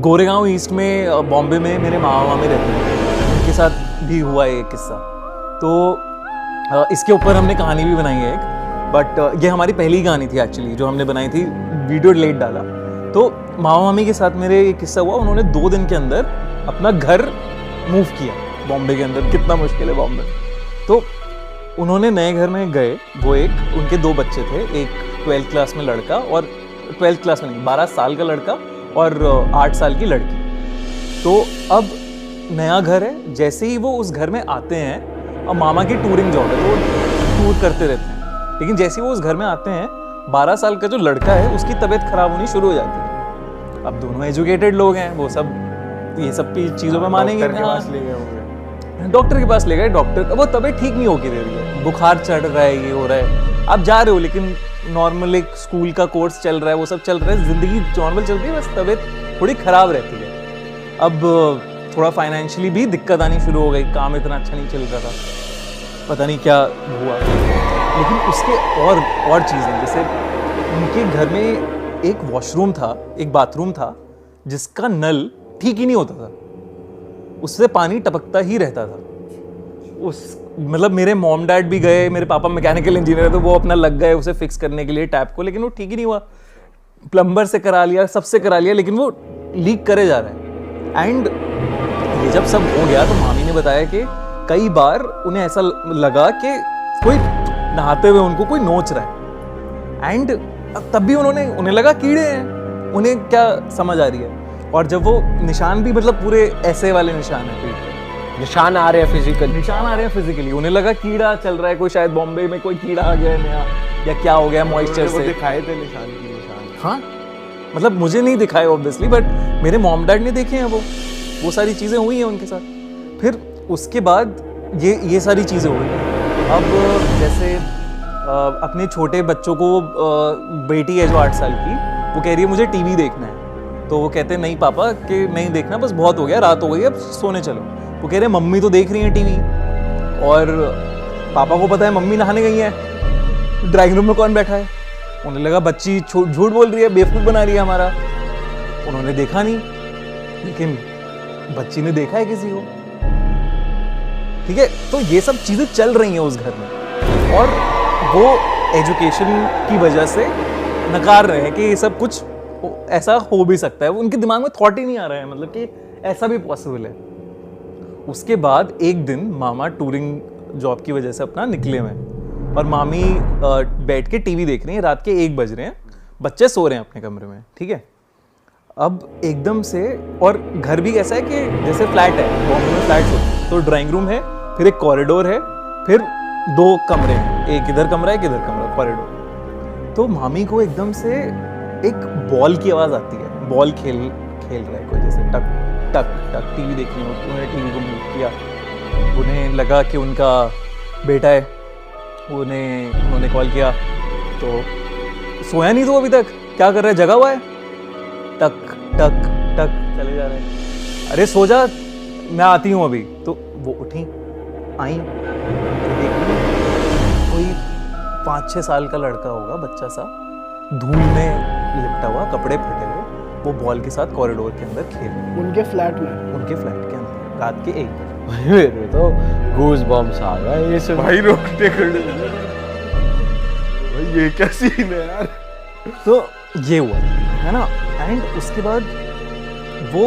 Goregaon east में बॉम्बे में मेरे मामा मामी रहते हैं, उनके साथ भी हुआ है एक किस्सा। तो इसके ऊपर हमने कहानी भी बनाई है एक, बट ये हमारी पहली कहानी थी एक्चुअली जो हमने बनाई थी, वीडियो लेट डाला। तो मामा मामी के साथ मेरे एक किस्सा हुआ, उन्होंने 2 दिन के अंदर अपना घर मूव किया बॉम्बे के अंदर। कितना मुश्किल है बॉम्बे। तो उन्होंने नए घर में गए, वो एक उनके 2 बच्चे थे, एक 12th क्लास में लड़का और 12th क्लास में नहीं 12 साल का लड़का और 8 साल की लड़की। तो अब नया घर है, जैसे ही वो उस घर में आते हैं, अब मामा की टूरिंग जॉब है तो वो टूर करते रहते हैं, लेकिन जैसे ही वो उस घर में आते हैं 12 साल का जो लड़का है उसकी तबीयत खराब होनी शुरू हो जाती है। अब दोनों एजुकेटेड लोग हैं, वो सब ये सब चीज़ों में मानेंगे। डॉक्टर के पास ले गए, डॉक्टर वो तबीयत ठीक नहीं होगी दे रही है, बुखार चढ़ रहा है, ये हो रहा है। आप जा रहे हो लेकिन नॉर्मल एक स्कूल का कोर्स चल रहा है, वो सब चल रहा है, जिंदगी नॉर्मल चल रही है, बस तबीयत थोड़ी खराब रहती है। अब थोड़ा फाइनेंशियली भी दिक्कत आनी शुरू हो गई, काम इतना अच्छा नहीं चल रहा था, पता नहीं क्या हुआ। लेकिन उसके और चीज़ें, जैसे उनके घर में एक वॉशरूम था, एक बाथरूम था जिसका नल ठीक ही नहीं होता था, उससे पानी टपकता ही रहता था। मतलब मेरे मॉम डैड भी गए, मेरे पापा मैकेनिकल इंजीनियर है तो वो अपना लग गए उसे फिक्स करने के लिए टैप को, लेकिन वो ठीक ही नहीं हुआ। प्लम्बर से करा लिया, सबसे करा लिया, लेकिन वो लीक करे जा रहा है। एंड ये जब सब हो गया तो मामी ने बताया कि कई बार उन्हें ऐसा लगा कि कोई नहाते हुए उनको कोई नोच रहा है। एंड तब भी उन्हें लगा कीड़े हैं, उन्हें क्या समझ आ रही है। और जब वो निशान भी मतलब पूरे ऐसे वाले निशान है, पीठ पे निशान आ रहे हैं फिजिकली, उन्हें लगा कीड़ा चल रहा है, कोई शायद बॉम्बे में कोई कीड़ा आ गया है नया या क्या हो गया मॉइस्चर से। दिखाए थे निशान। हाँ मतलब मुझे नहीं दिखाए ऑब्वियसली, बट मेरे मॉम डैड ने देखे हैं, वो सारी चीज़ें हुई हैं उनके साथ। फिर उसके बाद ये सारी चीज़ें हुई। अब जैसे अपने छोटे बच्चों को, बेटी है जो 8 साल की, वो कह रही है मुझे टीवी देखना है, तो वो कहते हैं नहीं पापा कि नहीं देखना, बस बहुत हो गया, रात हो गई, अब सोने चलो। वो कह रहे हैं मम्मी तो देख रही हैं टीवी, और पापा को पता है मम्मी नहाने गई है, ड्राइंग रूम में कौन बैठा है। उन्हें लगा बच्ची झूठ बोल रही है, बेवकूफ़ बना रही है हमारा। उन्होंने देखा नहीं, लेकिन बच्ची ने देखा है किसी को। ठीक है, तो ये सब चीज़ें चल रही हैं उस घर में, और वो एजुकेशन की वजह से नकार रहे हैं कि ये सब कुछ ऐसा हो भी सकता है। उनके दिमाग में थॉट ही नहीं आ रहा है, मतलब कि ऐसा भी पॉसिबल है। उसके बाद एक दिन मामा टूरिंग जॉब की वजह से अपना निकले हुए हैं, और मामी बैठ के टीवी देख रही हैं, रात के 1 बज रहे हैं, बच्चे सो रहे हैं अपने कमरे में। ठीक है, अब एकदम से, और घर भी ऐसा है कि जैसे फ्लैट है, बॉम्बे में फ्लैट होते, तो ड्राइंग रूम है, फिर एक कॉरिडोर है, फिर 2 कमरे हैं, एक इधर कमरा एक इधर कमरा, कॉरिडोर। तो मामी को एकदम से एक बॉल की आवाज़ आती है, बॉल खेल रहा है कोई, जैसे टक टक टक, टीवी देख रही हो। उन्होंने टीवी को मूव किया, उन्हें लगा कि उनका बेटा है, उन्होंने कॉल किया, तो सोया नहीं तो अभी तक, क्या कर रहा है, जगा हुआ है, टक टक टक चले जा रहे हैं। अरे सो जा, मैं आती हूँ अभी। तो वो उठी, आई, कोई 5-6 साल का लड़का होगा, बच्चा सा, धूल में लिपटा हुआ, कपड़े फटे हुए, वो बॉल के साथ कॉरिडोर के अंदर खेल, उनके फ्लैट के अंदर रात के 1 बजे। मेरे तो गूज बम्स आ गए ये सब भाई, रोकते खड़े भाई, ये क्या सीन है यार। तो ये हुआ है ना। एंड उसके बाद वो,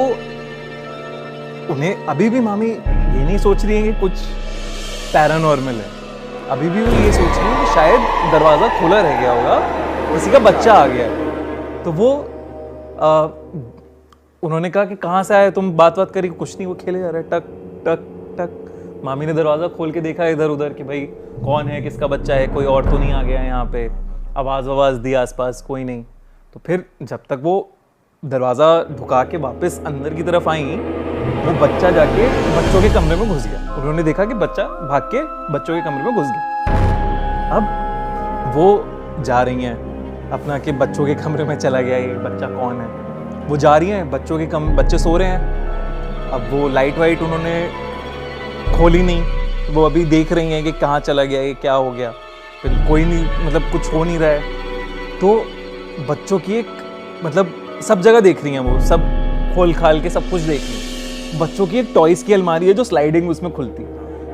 उन्हें अभी भी मामी ये नहीं सोच रही है कि कुछ पैरानॉर्मल है, अभी भी वो ये सोच रही है कि शायद दरवाज़ा खुला रह गया होगा, किसी का बच्चा आ गया है। तो वो उन्होंने कहा कि कहाँ से आए तुम, बात करी, कुछ नहीं, वो खेले जा रहा है, टक टक टक। मामी ने दरवाज़ा खोल के देखा इधर उधर कि भाई कौन है, किसका बच्चा है, कोई और तो नहीं आ गया है यहाँ पे। आवाज़ दी आसपास, कोई नहीं। तो फिर जब तक वो दरवाज़ा ढुका के वापस अंदर की तरफ आई, वो बच्चा जाके बच्चों के कमरे में घुस गया। उन्होंने देखा कि बच्चा भाग के बच्चों के कमरे में घुस गया। अब वो जा रही हैं अपना कि बच्चों के कमरे में चला गया, ये बच्चा कौन है। वो जा रही हैं, बच्चे सो रहे हैं। अब वो लाइट वाइट उन्होंने खोली नहीं, वो अभी देख रही हैं कि कहाँ चला गया, ये क्या हो गया। फिर कोई नहीं, मतलब कुछ हो नहीं रहा है। तो बच्चों की एक, मतलब सब जगह देख रही हैं, वो सब खोल खाल के सब कुछ देख ली। बच्चों की एक टॉयज की अलमारी है जो स्लाइडिंग उसमें खुलती है,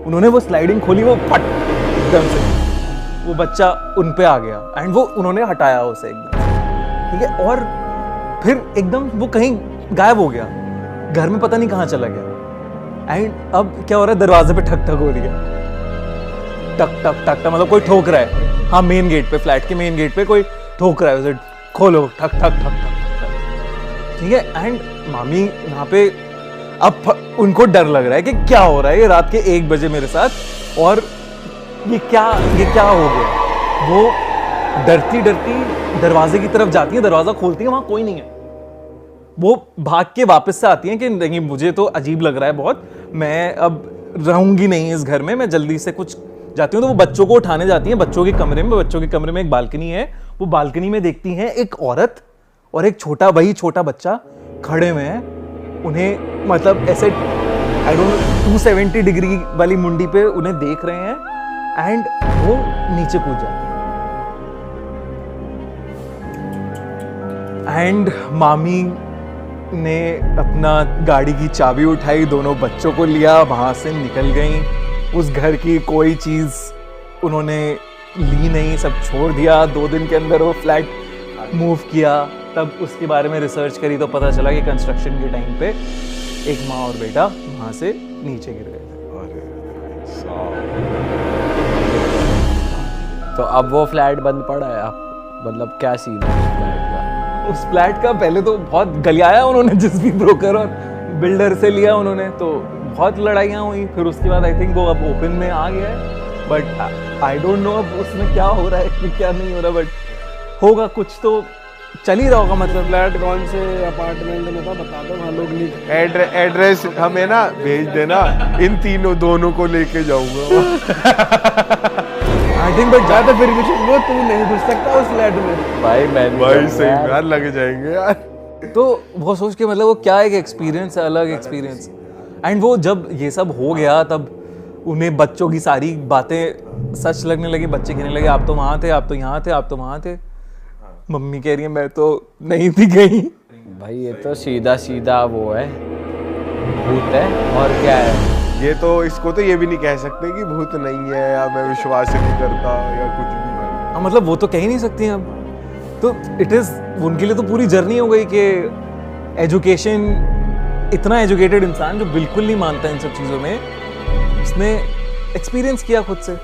उन्होंने वो स्लाइडिंग खोली, वो फट एकदम से वो बच्चा उन पे आ गया एंड वो उन्होंने हटाया उसे एकदम, ठीक है। और फिर एकदम वो कहीं गायब हो गया, घर में पता नहीं कहाँ चला गया। एंड अब क्या हो रहा है, दरवाजे पे ठक ठक हो रही है, टक टक टक टक, मतलब कोई ठोक रहा है, हाँ मेन गेट पे, फ्लैट के मेन गेट पे कोई ठोक रहा है उसे, खोलो, ठक ठक ठक ठक, ठीक है। एंड मामी वहां पे अब उनको डर लग रहा है कि क्या हो रहा है, ये रात के 1 बजे मेरे साथ, और ये क्या हो गया। वो डरती डरती दरवाजे की तरफ जाती है, दरवाजा खोलती है, वहां कोई नहीं है। वो भाग के वापस से आती हैं कि नहीं मुझे तो अजीब लग रहा है बहुत, मैं अब रहूंगी नहीं इस घर में, मैं जल्दी से कुछ जाती हूँ। तो वो बच्चों को उठाने जाती हैं बच्चों के कमरे में, बच्चों के कमरे में एक बालकनी है, वो बालकनी में देखती हैं एक औरत और एक छोटा बच्चा खड़े हुए हैं, उन्हें मतलब ऐसे आई डोंट नो 270 डिग्री वाली मुंडी पे उन्हें देख रहे हैं एंड वो नीचे कूद जाती है। एंड मामी ने अपना गाड़ी की चाबी उठाई, दोनों बच्चों को लिया, वहां से निकल गई। उस घर की कोई चीज उन्होंने ली नहीं, सब छोड़ दिया। 2 दिन के अंदर वो फ्लैट मूव किया। तब उसके बारे में रिसर्च करी तो पता चला कि कंस्ट्रक्शन के टाइम पे एक माँ और बेटा वहां से नीचे गिर गए थे। तो अब वो फ्लैट बंद पड़ा है, अब मतलब क्या सीन है उस फ्लैट का? उस फ्लैट का पहले तो बहुत गलियाया उन्होंने, जिस भी ब्रोकर और बिल्डर से लिया उन्होंने, तो बहुत लड़ाइयाँ हुई। फिर उसके बाद आई थिंक वो अब ओपन में आ गया है, बट आई डोंट नो अब उसमें क्या हो रहा है क्या नहीं हो रहा, बट होगा कुछ तो चल ही रहा होगा। मतलब फ्लैट कौन से अपार्टमेंट में था बता दो, वहाँ लोग नहीं। एड्रेस हमें ना भेज देना, इन दोनों को लेके जाऊंगा। आई थिंक बट ज्यादा फिर भी वो तू नहीं घुस सकता उस फ्लैट में भाई सही यार, लग जाएंगे यार। तो वो सोच के मतलब वो क्या एक एक्सपीरियंस है, अलग एक्सपीरियंस। एंड वो जब ये सब हो गया तब उन्हें बच्चों की सारी बातें सच लगने लगी। बच्चे कहने लगे आप तो वहाँ थे, आप तो यहाँ थे, आप तो वहाँ थे। मम्मी कह रही है मैं तो नहीं थी कहीं। भाई ये तो सीधा वो है, भूत है और क्या है। ये तो इसको तो ये भी नहीं कह सकते कि भूत नहीं है या मैं विश्वास नहीं करता या कुछ भी। हाँ मतलब वो तो कह ही नहीं सकती हैं अब तो। इट इज़ उनके लिए तो पूरी जर्नी हो गई कि एजुकेशन, इतना एजुकेटेड इंसान जो बिल्कुल नहीं मानता इन सब चीज़ों में, उसने एक्सपीरियंस किया खुद से।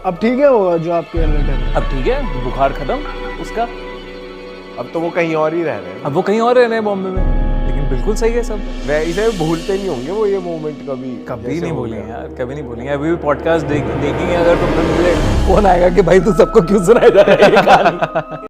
अब ठीक है वो जो आपके रिलेटिव है, अब ठीक है, बुखार खत्म उसका, अब तो वो कहीं और ही रह रहे हैं। अब वो कहीं और रह रहे हैं बॉम्बे में, लेकिन बिल्कुल सही है सब। इसे भूलते नहीं होंगे वो ये मोमेंट कभी कभी नहीं भूलेंगे यार, कभी नहीं भूलेंगे। अभी भी पॉडकास्ट देखेंगे अगर तो फिर मुझे फोन आएगा कि भाई तू सबको क्यों सुनाया जा रहा है ये कहानी।